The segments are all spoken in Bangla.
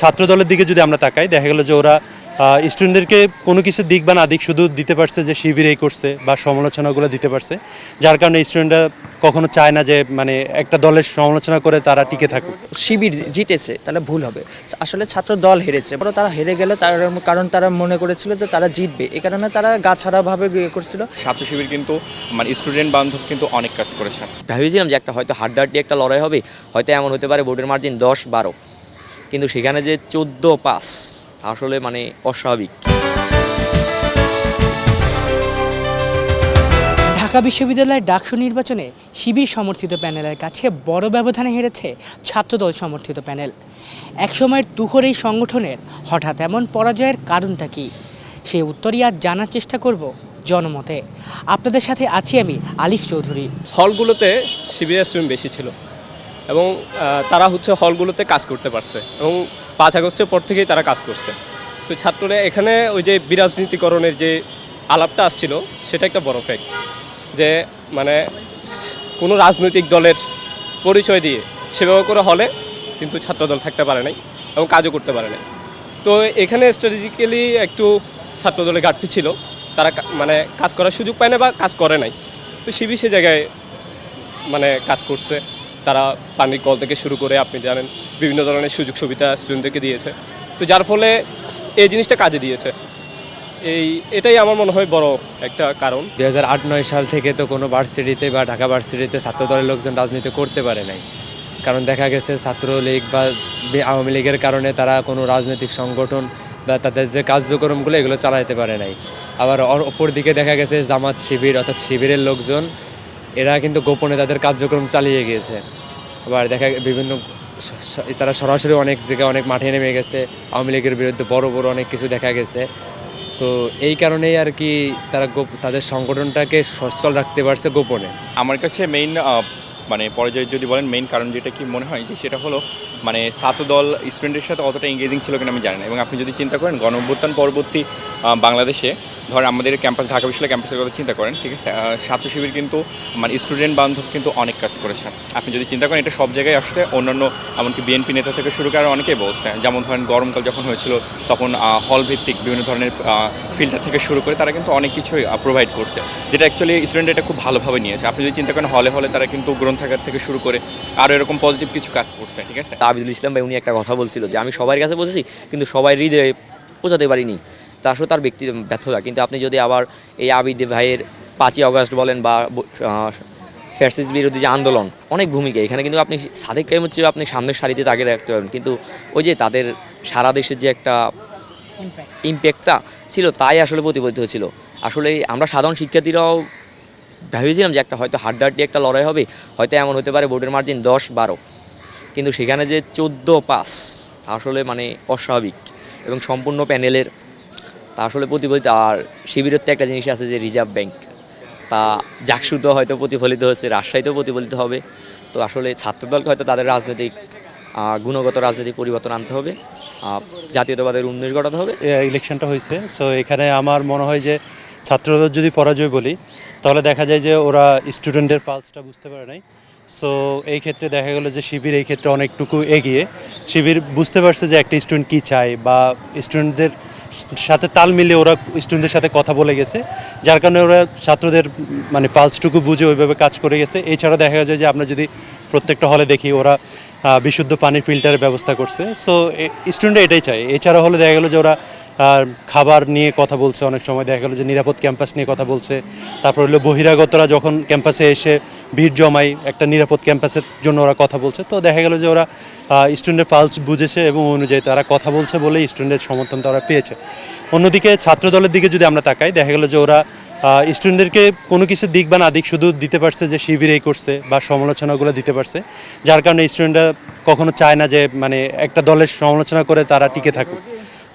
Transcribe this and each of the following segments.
ছাত্র দলের দিকে যদি আমরা তাকাই দেখা গেল যে ওরা স্টুডেন্টদেরকে কোনো কিছু দিক বা না দিক শুধু দিতে পারছে যে শিবির এই করছে বা সমালোচনাগুলো দিতে পারছে, যার কারণে স্টুডেন্টরা কখনো চায় না যে মানে একটা দলের সমালোচনা করে তারা টিকে থাকুক। শিবির জিতেছে তাহলে ভুল হবে, আসলে ছাত্র দল হেরেছে, বড় তারা হেরে গেলে তার কারণ তারা মনে করেছিল যে তারা জিতবে, এই কারণে তারা গাছাড়াভাবে বিয়ে করছিল। ছাত্র শিবির কিন্তু মানে স্টুডেন্ট বান্ধব কিন্তু অনেক কাজ করেছে। ভেবেছিলাম যে একটা হয়তো হাড্ডাহাড্ডি একটা লড়াই হবে, হয়তো এমন হতে পারে ভোটের মার্জিন 10-12, কিন্তু সেখানে যে 14-5 আসলে মানে অস্বাভাবিক। ঢাকা বিশ্ববিদ্যালয়ের ডাকসু নির্বাচনে শিবির সমর্থিত প্যানেলের কাছে বড় ব্যবধানে হেরেছে ছাত্রদল সমর্থিত প্যানেল। একসময়ের তুখোর এই সংগঠনের হঠাৎ এমন পরাজয়ের কারণটা কি, সেই উত্তরই আজ জানার চেষ্টা করব জনমতে। আপনাদের সাথে আছি আমি আলিফ চৌধুরী। হলগুলোতে শিবিরের স্টুডেন্ট বেশি ছিল এবং তারা হলগুলোতে কাজ করতে পারছে এবং 5 আগস্টের পর থেকেই তারা কাজ করছে। তো ছাত্ররা এখানে ওই যে বিরাজনীতিকরণের যে আলাপটা আসছিল সেটা একটা বড় ফ্যাক্ট, যে মানে কোনো রাজনৈতিক দলের পরিচয় দিয়ে সেভাবে করে হলে কিন্তু ছাত্রদল থাকতে পারে নাই এবং কাজও করতে পারে নাই। তো এখানে স্ট্র্যাটেজিক্যালি একটু ছাত্রদলের ঘাটতি ছিল, তারা মানে কাজ করার সুযোগ পায় না বা কাজ করে নাই। তো শিবির সে জায়গায় মানে কাজ করছে, তারা পানির কল থেকে শুরু করে আপনি জানেন বিভিন্ন ধরনের সুযোগ সুবিধা স্টুডেন্টদেরকে দিয়েছে। তো যার ফলে এই জিনিসটা কাজে দিয়েছে, এটাই আমার মনে হয় বড় একটা কারণ। 2008-9 সাল থেকে তো কোনো ভার্সিটিতে বা ঢাকা ভার্সিটিতে ছাত্রদলের লোকজন রাজনীতি করতে পারে নাই, কারণ দেখা গেছে ছাত্রলীগ বা আওয়ামী লীগের কারণে তারা কোনো রাজনৈতিক সংগঠন বা তাদের যে কার্যক্রমগুলো এগুলো চালাতে পারে নাই। আবার অপর দিকে দেখা গেছে জামাত শিবির অর্থাৎ শিবিরের লোকজন এরা কিন্তু গোপনে তাদের কার্যক্রম চালিয়ে গিয়েছে। আবার দেখা বিভিন্ন তারা সরাসরি অনেক জায়গায় অনেক মাঠে নেমে গেছে, আওয়ামী লীগের বিরুদ্ধে বড় বড় অনেক কিছু দেখা গেছে। তো এই কারণেই আর কি তারা তাদের সংগঠনটাকে সচল রাখতে পারছে গোপনে। আমার কাছে মেইন মানে পর্যায়ে যদি বলেন মেইন কারণ যেটা কি মনে হয় যে সেটা হলো মানে ছাত্রদল স্টুডেন্টের সাথে অতটা এঙ্গেজিং ছিল কিনা আমি জানি না। এবং আপনি যদি চিন্তা করেন গণঅভ্যুত্থান পরবর্তী বাংলাদেশে ধরেন আমাদের ক্যাম্পাস ঢাকা বিশ্ববিদ্যালয় ক্যাম্পাসের কথা চিন্তা করেন, ঠিক আছে, ছাত্র শিবির কিন্তু মানে স্টুডেন্ট বান্ধব কিন্তু অনেক কাজ করেছে। আপনি যদি চিন্তা করেন এটা সব জায়গায় আসছে, অন্যান্য এমনকি বিএনপি নেতা থেকে শুরু করে অনেকেই বলছে, যেমন ধরেন গরমকাল যখন হয়েছিল তখন হল ভিত্তিক বিভিন্ন ধরনের ফিল্টার থেকে শুরু করে তারা কিন্তু অনেক কিছুই প্রোভাইড করছে, যেটা অ্যাকচুয়ালি স্টুডেন্ট এটা খুব ভালোভাবে নিয়েছে। আপনি যদি চিন্তা করেন হলে হলে তারা কিন্তু গ্রন্থাগার থেকে শুরু করে আরও এরকম পজিটিভ কিছু কাজ করছে, ঠিক আছে। আবিদুল ইসলাম ভাই উনি একটা কথা বলছিল যে আমি সবার কাছে বসেছি কিন্তু সবাই হৃদয়ে পৌঁছাতে পারিনি, তা আসলে তার ব্যক্তি ব্যর্থতা। কিন্তু আপনি যদি আবার এই আবিদ ভাইয়ের 5ই আগস্ট বলেন বা ফ্যাসিস্ট বিরোধী যে আন্দোলন, অনেক ভূমিকা এখানে কিন্তু আপনি সাদেক কাইম হচ্ছে আপনি সামনের সারিতে তাকে রাখতে পারবেন, কিন্তু ওই যে তাদের সারা দেশের যে একটা ইম্প্যাক্টটা ছিল তাই আসলে প্রতিফলিত হয়েছিল। আসলে আমরা সাধারণ শিক্ষার্থীরাও ভেবেছিলাম যে একটা হয়তো হাড্ডাহাড্ডি একটা লড়াই হবে, হয়তো এমন হতে পারে ভোটের মার্জিন 10-12, কিন্তু সেখানে যে 14-5 আসলে মানে অস্বাভাবিক এবং সম্পূর্ণ প্যানেলের তা আসলে প্রতিফলিত। আর শিবিরের তো একটা জিনিস আছে যে রিজার্ভ ব্যাংক, তা জাকসুতেও হয়তো প্রতিফলিত হচ্ছে, রাজশাহীতেও প্রতিফলিত হবে। তো আসলে ছাত্রদলকে হয়তো তাদের রাজনৈতিক গুণগত রাজনৈতিক পরিবর্তন আনতে হবে, জাতীয়তাবাদের উন্মেষ ঘটাতে হবে। ইলেকশনটা হয়েছে, সো এখানে আমার মনে হয় যে ছাত্রদল যদি পরাজয় বলি তাহলে দেখা যায় যে ওরা স্টুডেন্টের পালসটা বুঝতে পারে নাই। সো এই ক্ষেত্রে দেখা গেলো যে শিবির এই ক্ষেত্রে অনেকটুকু এগিয়ে। শিবির বুঝতে পারছে যে একটা স্টুডেন্ট কী চায় বা স্টুডেন্টদের সাথে তাল মিলিয়ে ওরা স্টুডেন্টদের সাথে কথা বলে গেছে, যার কারণে ওরা ছাত্রদের মানে পালসটুকু বুঝে ওইভাবে কাজ করে গেছে। এছাড়া দেখা যায় যে আমরা যদি প্রত্যেকটা হলে দেখি ওরা বিশুদ্ধ পানির ফিল্টারের ব্যবস্থা করছে। সো স্টুডেন্ট এটাই চায়। এছাড়া হলে দেখা গেলো যে ওরা খাবার নিয়ে কথা বলছে, অনেক সময় দেখা গেলো যে নিরাপদ ক্যাম্পাস নিয়ে কথা বলছে। তারপর হলো বহিরাগতরা যখন ক্যাম্পাসে এসে ভিড় জমায় একটা নিরাপদ ক্যাম্পাসের জন্য ওরা কথা বলছে। তো দেখা গেলো যে ওরা স্টুডেন্টের পালস বুঝেছে এবং অনুযায়ী তারা কথা বলছে বলেই স্টুডেন্টের সমর্থন তারা পেয়েছে। অন্যদিকে ছাত্রদলের দিকে যদি আমরা তাকাই দেখা গেলো যে ওরা স্টুডেন্টদেরকে কোনো কিছু দিক বা না দিক শুধু দিতে পারছে যে শিবির এই করছে বা সমালোচনাগুলো দিতে পারছে, যার কারণে স্টুডেন্টরা কখনো চায় না যে মানে একটা দলের সমালোচনা করে তারা টিকে থাকুক।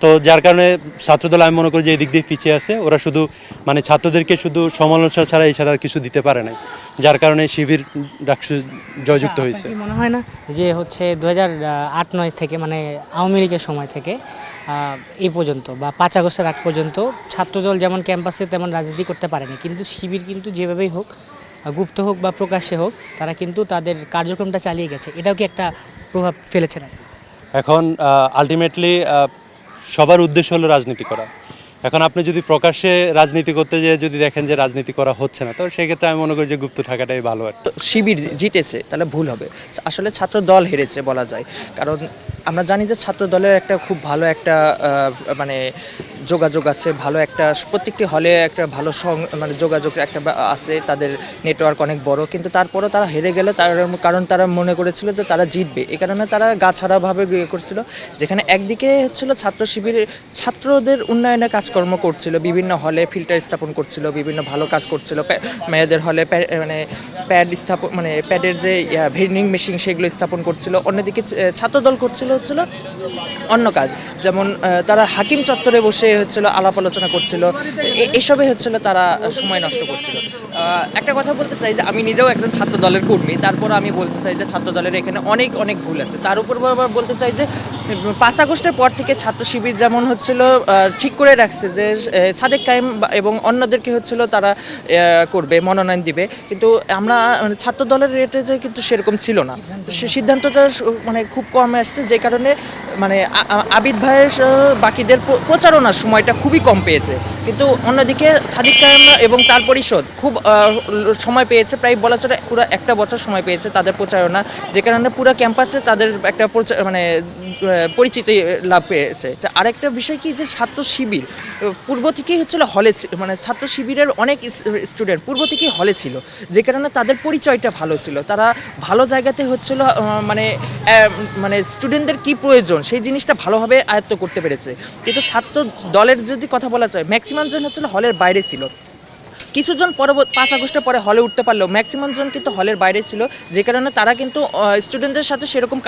তো যার কারণে ছাত্রদল আমি মনে করি যে এই দিক দিয়ে পিছিয়ে আছে। ওরা শুধু মানে ছাত্রদেরকে শুধু সমালোচনা ছাড়া এছাড়া আর কিছু দিতে পারে না, যার কারণে শিবির ডাকসু জয়যুক্ত হয়েছে। মনে হয় না যে হচ্ছে 2008-9 থেকে মানে আওয়ামী লীগের সময় থেকে এই পর্যন্ত বা 5 আগস্টের আগ পর্যন্ত ছাত্রদল যেমন ক্যাম্পাসে তেমন রাজনীতি করতে পারেনি, কিন্তু শিবির কিন্তু যেভাবেই হোক গুপ্ত হোক বা প্রকাশ্যে হোক তারা কিন্তু তাদের কার্যক্রমটা চালিয়ে গেছে। এটাও কি একটা প্রভাব ফেলেছে না? এখন আলটিমেটলি সবার উদ্দেশ্য হলো রাজনীতি করা। এখন আপনি যদি প্রকাশ্যে রাজনীতি করতে যেয়ে যদি দেখেন যে রাজনীতি করা হচ্ছে না, তো সেক্ষেত্রে আমি মনে করি যে গুপ্ত থাকাটাই ভালো আর কি। তো শিবির জিতেছে তাহলে ভুল হবে, আসলে ছাত্র দল হেরেছে বলা যায়। কারণ আমরা জানি যে ছাত্র দলের একটা খুব ভালো একটা মানে যোগাযোগ আছে, ভালো একটা প্রত্যেকটি হলে একটা ভালো মানে যোগাযোগ একটা আছে, তাদের নেটওয়ার্ক অনেক বড়। কিন্তু তারপরও তারা হেরে গেলে কারণ তারা মনে করেছিল যে তারা জিতবে, এই কারণে তারা গাছাড়াভাবে করছিল। যেখানে একদিকে হচ্ছিল ছাত্র শিবিরের ছাত্রদের উন্নয়নে কাজকর্ম করছিল, বিভিন্ন হলে ফিল্টার স্থাপন করছিল, বিভিন্ন ভালো কাজ করছিল, মেয়েদের হলে মানে প্যাড স্থাপন মানে প্যাডের যে ভেন্ডিং মেশিন সেগুলো স্থাপন করছিল। অন্যদিকে ছাত্রদল করছিল অন্য কাজ, যেমন তারা হাকিম চত্বরে বসে হচ্ছিল আলাপ আলোচনা করছিল, এসবে হচ্ছিল তারা সময় নষ্ট করছিল। একটা কথা বলতে চাই যে আমি নিজেও একজন ছাত্র দলের কর্মী, তারপর আমি বলতে চাই যে ছাত্র দলের এখানে অনেক অনেক ভুল আছে। তার উপর আবার বলতে চাই যে 5 আগস্টের পর থেকে ছাত্র শিবির যেমন হচ্ছিল ঠিক করে রাখছে যে সাদেক কায়েম এবং অন্যদেরকে হচ্ছিল তারা করবে, মনোনয়ন দিবে, কিন্তু আমরা ছাত্র দলের রেটে যে কিন্তু সেরকম ছিল না। সে সিদ্ধান্তটা মানে খুব কমে আসছে, যে কারণে মানে আবিদ ভাইয়ের বাকিদের প্রচারণার সময়টা খুবই কম পেয়েছে। কিন্তু অন্যদিকে সাদিক কায়েম এবং তার পরিষদ খুব সময় পেয়েছে, প্রায় বলা চলে পুরো একটা বছর সময় পেয়েছে তাদের প্রচারণা, যে কারণে পুরো ক্যাম্পাসে তাদের একটা মানে পরিচিতি লাভ পেয়েছে। তা আরেকটা বিষয় কি যে ছাত্র শিবির পূর্ব থেকেই হচ্ছিল হলে, মানে ছাত্র শিবিরের অনেক স্টুডেন্ট পূর্ব থেকেই হলে ছিল, যে কারণে তাদের পরিচয়টা ভালো ছিল, তারা ভালো জায়গাতে হচ্ছিল মানে মানে স্টুডেন্টদের কি প্রয়োজন সেই জিনিসটা ভালোভাবে আয়ত্ত করতে পেরেছে। কিন্তু ছাত্র দলের যদি কথা বলা যায়, ম্যাক্সিমাম জন হচ্ছিল হলের বাইরে ছিল, কিছুজন 5 আগস্টের পরে হলে উঠতে পারলেও ম্যাক্সিমাম জন কিন্তু হলের বাইরে ছিল, যে কারণে তারা কিন্তু স্টুডেন্টদের সাথে সেরকম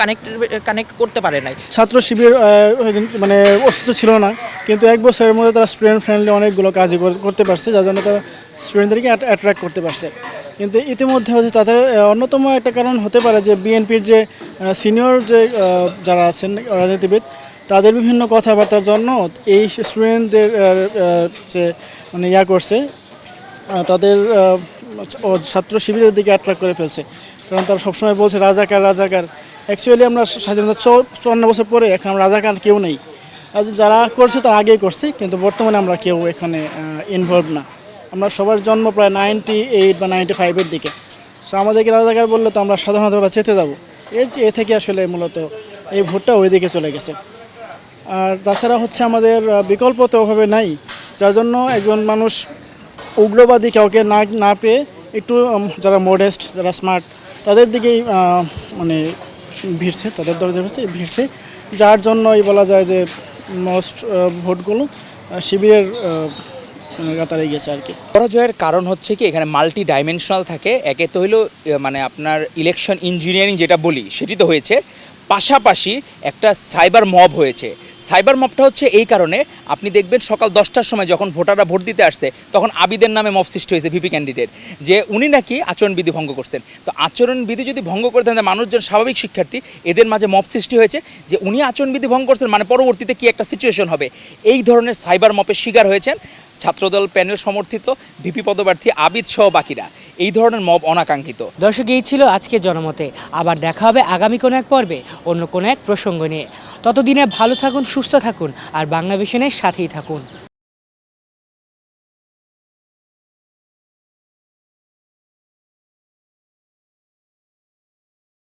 কানেক্ট করতে পারে নাই। ছাত্র শিবির মানে অস্তিত্ব ছিল না, কিন্তু 1 বছরের মধ্যে তারা স্টুডেন্ট ফ্রেন্ডলি অনেকগুলো কাজ করতে পারছে, যার জন্য তারা স্টুডেন্টদেরকে অ্যাট্রাক্ট করতে পারছে। কিন্তু ইতিমধ্যে হচ্ছে তাদের অন্যতম একটা কারণ হতে পারে যে বিএনপির যে সিনিয়র যে যারা আছেন রাজনীতিবিদ, তাদের বিভিন্ন কথাবার্তার জন্য এই স্টুডেন্টদের যে মানে করছে, তাদের ছাত্র শিবিরের দিকে অ্যাট্রাক্ট করে ফেলছে। কারণ তারা সবসময় বলছে রাজাকার রাজাকার। অ্যাকচুয়ালি আমরা স্বাধীনতা 54 বছর পরে এখন আমরা রাজাকার কেউ নেই, যারা করছে তারা আগেই করছে, কিন্তু বর্তমানে আমরা কেউ এখানে ইনভলভ না। আমরা সবার জন্ম প্রায় 98 বা 95-এর দিকে। সো আমাদেরকে রাজাকার বললে তো আমরা সাধারণভাবে চেতে যাব, এ থেকে আসলে মূলত এই ভোটটা ওই দিকে চলে গেছে। আর তাছাড়া হচ্ছে আমাদের বিকল্প তো ওভাবে নাই, যার জন্য একজন মানুষ উগ্রবাদী কাউকে না পেয়ে একটু যারা মডেস্ট, যারা স্মার্ট, তাদের দিকেই মানে ভিড়ছে, তাদের দরজা ভিড়ছে, যার জন্যই বলা যায় যে মোস্ট ভোটগুলো শিবিরের কাতারে গেছে আর কি। পরাজয়ের কারণ হচ্ছে কি, এখানে মাল্টি ডাইমেনশনাল থাকে। একে তো হইলো মানে আপনার ইলেকশন ইঞ্জিনিয়ারিং যেটা বলি সেটি তো হয়েছে, পাশাপাশি একটা সাইবার মব হয়েছে। সাইবার মবটা হচ্ছে এই কারণে, আপনি দেখবেন সকাল 10টার সময় যখন ভোটাররা ভোট দিতে আসছে, তখন আবিদের নামে মব সৃষ্টি হয়েছে ভিপি ক্যান্ডিডেট, যে উনি নাকি আচরণবিধি ভঙ্গ করছেন। তো আচরণবিধি যদি ভঙ্গ করে দেন, মানুষজন স্বাভাবিক শিক্ষার্থী, এদের মাঝে মব সৃষ্টি হয়েছে যে উনি আচরণবিধি ভঙ্গ করছেন, মানে পরবর্তীতে কি একটা সিচুয়েশন হবে, এই ধরনের সাইবার মপের শিকার হয়েছেন ছাত্রদল প্যানেল সমর্থিত ভিপি পদপ্রার্থী আবিদ সহ বাকিরা। এই ধরনের মব অনাকাঙ্ক্ষিত। দর্শক, এই ছিল আজকের জনমতে। আবার দেখা হবে আগামী কোনো এক পর্বে অন্য কোনো এক প্রসঙ্গ নিয়ে। ততদিনে ভালো থাকুন, সুস্থ থাকুন, আর বাংলা ভিশনের সাথেই থাকুন।